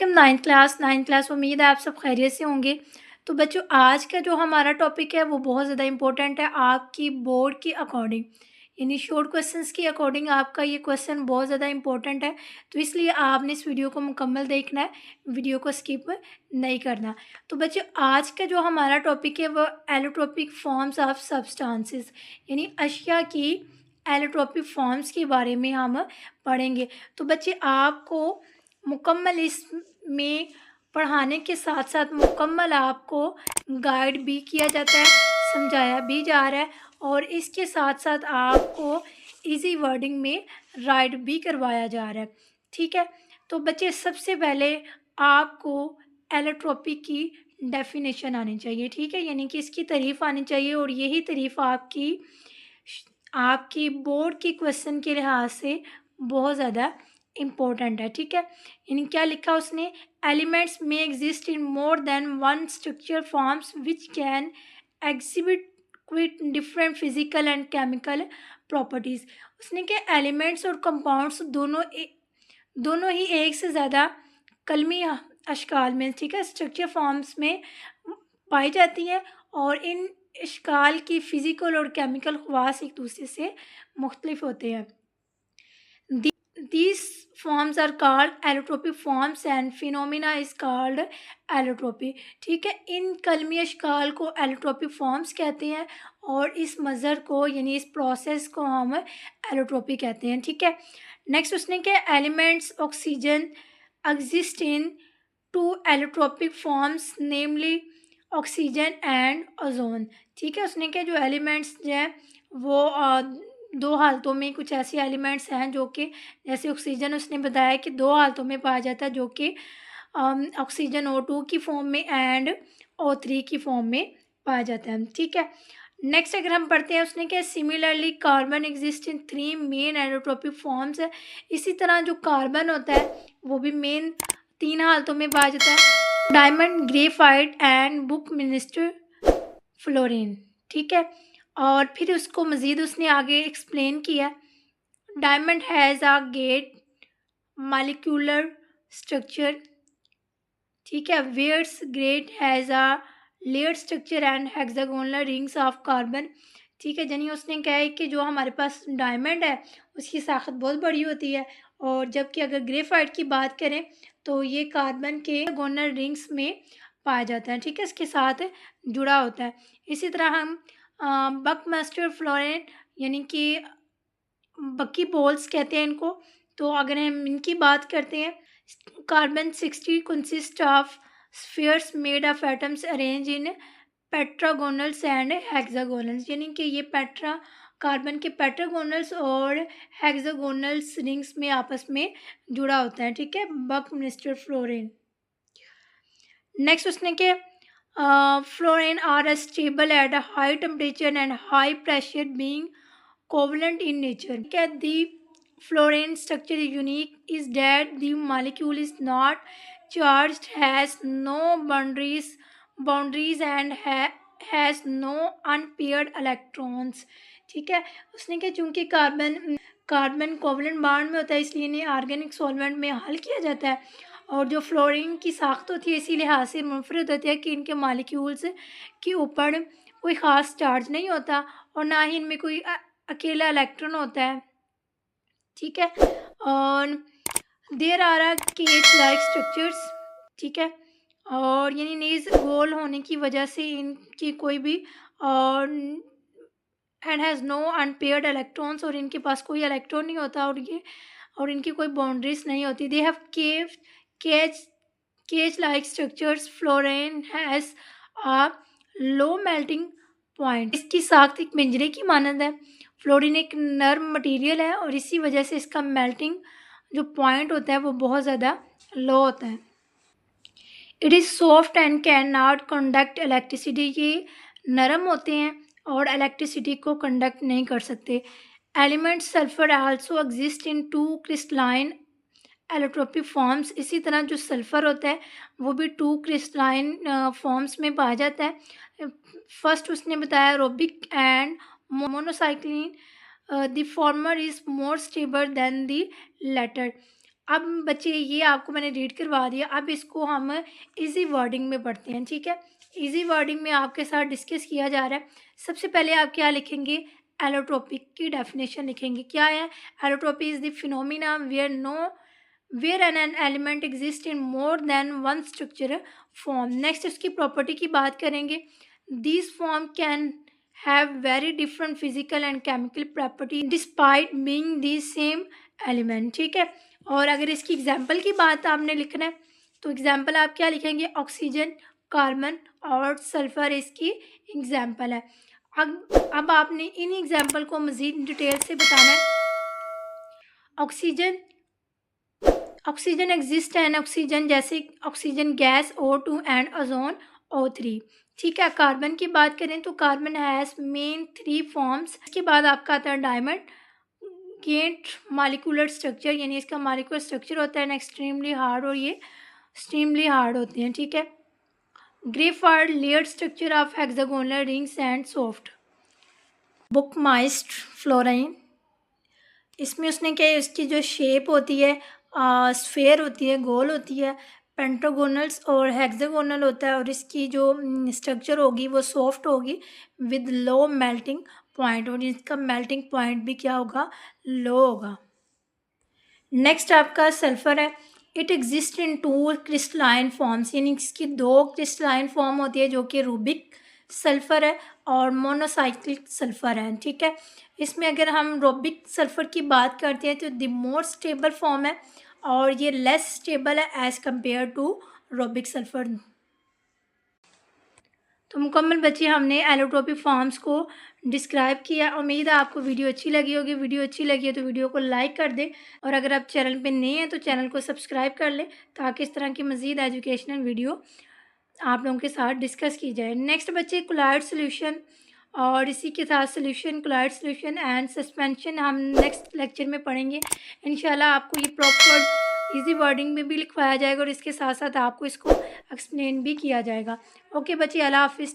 Welcome ninth class. उम्मीद है आप सब खैरियत से होंगे। तो बच्चों, आज का जो हमारा टॉपिक है वो बहुत ज़्यादा इम्पोर्टेंट है आपकी बोर्ड के अकॉर्डिंग, यानी शॉर्ट क्वेश्चंस के अकॉर्डिंग आपका ये क्वेश्चन बहुत ज़्यादा इम्पोर्टेंट है। तो इसलिए आपने इस वीडियो को मुकम्मल देखना है, वीडियो को स्किप नहीं करना। तो बच्चों, आज का जो हमारा टॉपिक है वो एलोट्रोपिक फॉर्म्स ऑफ सब्सटेंसेस, यानी अशिया की एलोट्रोपिक फॉर्म्स के बारे में हम पढ़ेंगे। तो बच्चे, आपको मुकम्मल इसमें पढ़ाने के साथ साथ मुकम्मल आपको गाइड भी किया जाता है, समझाया भी जा रहा है, और इसके साथ साथ आपको इजी वर्डिंग में राइट भी करवाया जा रहा है। ठीक है। तो बच्चे, सबसे पहले आपको एलोट्रोपी की डेफिनेशन आनी चाहिए। ठीक है, यानी कि इसकी तारीफ़ आनी चाहिए, और यही तारीफ़ आपकी बोर्ड के क्वेश्चन के लिहाज से बहुत ज़्यादा इम्पोर्टेंट है। ठीक है, यानी क्या लिखा उसने, एलिमेंट्स में exist in more than one structure forms which can exhibit quit different physical and chemical properties. उसने क्या, एलिमेंट्स और कंपाउंड्स दोनों ही एक से ज़्यादा कलमी अशकाल में, ठीक है, स्ट्रक्चर फॉर्म्स में पाई जाती हैं, और इन अशकाल की फ़िज़िकल और केमिकल ख़वास एक दूसरे से मुख्तलिफ होते हैं। These forms are called allotropic forms and phenomena is called allotropy। ठीक है, इन कलमी अशकाल को allotropic forms कहते हैं, और इस मज़र को यानी इस प्रोसेस को हम एलोट्रोपी कहते हैं। ठीक है। नेक्स्ट उसने क्या, elements oxygen exist in two allotropic forms namely oxygen and ozone. ठीक है, उसने क्या, जो एलिमेंट्स जो हैं वो दो हालतों में, कुछ ऐसे एलिमेंट्स हैं जो कि जैसे ऑक्सीजन उसने बताया कि दो हालतों में पाया जाता है, जो कि ऑक्सीजन O2 की फॉर्म में एंड O3 की फॉर्म में पाया जाता है। ठीक है। नेक्स्ट अगर हम पढ़ते हैं, उसने क्या, similarly carbon exist in 3 main allotropic forms है। इसी तरह जो कार्बन होता है वो भी मेन 3 हालतों में पाया जाता है, diamond, graphite and book minister fluorine. ठीक है, और फिर उसको मज़ीद उसने आगे एक्सप्लेन किया, डायमंड हैज़ अ गेट मालिक्यूलर स्ट्रक्चर। ठीक है, whereas graphite has a layer structure and hexagonal rings of carbon. ठीक है, यानी उसने कहा है कि जो हमारे पास डायमंड है उसकी साख्त बहुत बड़ी होती है, और जबकि अगर ग्रेफाइट की बात करें तो ये कार्बन के गोनल रिंग्स में पाया जाता है। ठीक है, इसके साथ जुड़ा होता है। इसी तरह हम बकमास्टर फ्लोरेन, यानी कि बकी बॉल्स कहते हैं इनको। तो अगर हम इनकी बात करते हैं, carbon 60 consist of spheres made of atoms arrange in pentagonals and hexagonals, यानी कि ये कार्बन के पेट्रागोनल्स और हेक्सागोनल्स रिंग्स में आपस में जुड़ा होता है। ठीक है, बक मिनिस्टर फ्लोरीन। नेक्स्ट उसने के, fluorine are a stable at a high temperature and high pressure being covalent in nature। क्या, the fluorine structure is unique is that the molecule is not charged, has no boundaries and has no unpaired electrons। ठीक है, उसने क्या, चूँकि carbon covalent bond में होता है इसलिए इन्हें ऑर्गेनिक सॉल्वेंट में हल किया जाता है, और जो फ्लोरीन की साख्त होती है इसी लिहाज से मुनफरद होती है कि इनके मालिक्यूल्स के ऊपर कोई ख़ास चार्ज नहीं होता, और ना ही इनमें कोई अकेला इलेक्ट्रॉन होता है। ठीक है, और there are a cage like structures. ठीक है, और यानी नीज गोल होने की वजह से इनकी कोई भी और and has no unpaired electrons, और इनके पास कोई इलेक्ट्रॉन नहीं होता, और इनकी कोई बाउंड्रीज नहीं होती। They have cage like structures. Fluorine has a low melting point, इसकी साख्त एक पिंजरे की मानंद है। फ्लोरीन एक नर्म मटेरियल है, और इसी वजह से इसका मेल्टिंग जो पॉइंट होता है वो बहुत ज़्यादा लो होता है। It is soft and can not conduct electricity, ये नरम होते हैं और इलेक्ट्रिसिटी को कंडक्ट नहीं कर सकते। Element sulphur also exist in 2 crystalline allotropic forms. इसी तरह जो सल्फ़र होता है वो भी 2 क्रिस्टलाइन फॉर्म्स में पाया जाता है। फर्स्ट उसने बताया rhombic and monoclinic, the former is more stable than the latter. अब बच्चे ये आपको मैंने रीड करवा दिया, अब इसको हम इजी वर्डिंग में पढ़ते हैं, ठीक है। इजी वर्डिंग में आपके साथ डिस्कस किया जा रहा है। सबसे पहले आप क्या लिखेंगे, एलोट्रोपिक की डेफिनेशन लिखेंगे। क्या है, allotropy is the phenomena where an element exist in more than one structure form. Next उसकी प्रॉपर्टी की बात करेंगे। This form can have very different physical and chemical property despite being the same element, ठीक है। और अगर इसकी example की बात आपने लिखना है तो एग्जाम्पल आप क्या लिखेंगे, ऑक्सीजन, कार्बन और सल्फर इसकी एग्जाम्पल है। अब आपने इन एग्जाम्पल को मज़ीद डिटेल से बताना है। ऑक्सीजन एग्जिस्ट एंड ऑक्सीजन, जैसे oxygen gas O2 and ozone O3, ठीक है। कार्बन की बात करें तो कार्बन हैज़ मेन 3 फॉर्म्स। इसके बाद आपका आता है डायमंड गेट मालिकुलर स्ट्रक्चर, यानी इसका मालिकुलर स्ट्रक्चर होता है एक्सट्रीमली हार्ड, और ये एक्सट्रीमली हार्ड होते हैं, ठीक है। Graphite layered structure of hexagonal rings and soft. बुकमाइस्ट फ्लोराइन, इसमें उसने क्या है, उसकी जो शेप होती है स्फेयर होती है, गोल होती है। पेंटागोनल्स और हेक्सागोनल होता है, और इसकी जो स्ट्रक्चर होगी वो सॉफ्ट होगी विद लो मेल्टिंग पॉइंट, और इसका मेल्टिंग पॉइंट भी क्या होगा, लो होगा। नेक्स्ट आपका सल्फर है। It exist in 2 crystalline forms, यानी इसकी 2 क्रिस्टलाइन फॉर्म होती है जो कि रूबिक सल्फर है और मोनोसाइक्लिक सल्फर है, ठीक है। इसमें अगर हम रूबिक सल्फर की बात करते हैं तो द मोर स्टेबल फॉर्म है, और ये लेस स्टेबल है as compare to rhombic sulphur. तो मुकम्मल बच्चे हमने एलोट्रोपिक फॉर्म्स को डिस्क्राइब किया। उम्मीद है आपको वीडियो अच्छी लगी होगी। वीडियो अच्छी लगी है तो वीडियो को लाइक कर दें, और अगर आप चैनल पे नए हैं तो चैनल को सब्सक्राइब कर लें, ताकि इस तरह की मज़ीद एजुकेशनल वीडियो आप लोगों के साथ डिस्कस की जाए। नेक्स्ट बच्चे कोलॉइड सोल्यूशन, और इसी के साथ solution, colloid solution and suspension हम नेक्स्ट लेक्चर में पढ़ेंगे इंशाल्लाह। आपको ये प्रॉपर इजी वर्डिंग में भी लिखवाया जाएगा, और इसके साथ साथ आपको इसको एक्सप्लेन भी किया जाएगा। ओके बच्चे, अल्लाह हाफिज़।